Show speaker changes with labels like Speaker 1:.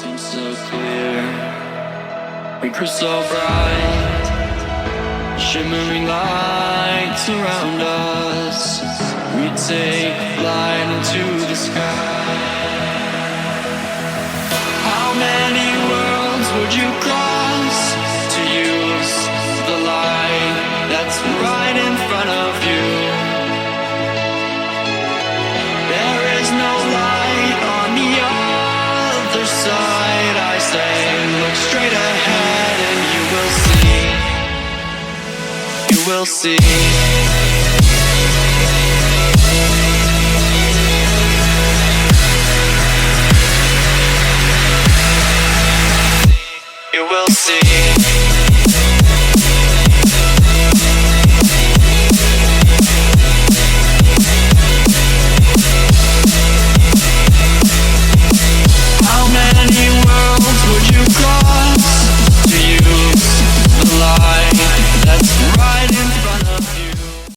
Speaker 1: seems so clear. We crystal bright, shimmering lights around us. We take flight into the sky. How many worlds would you cross to use the light that's right in front of you? There is no light on the other side. I say, look straight ahead and you will see. You will see. You will see.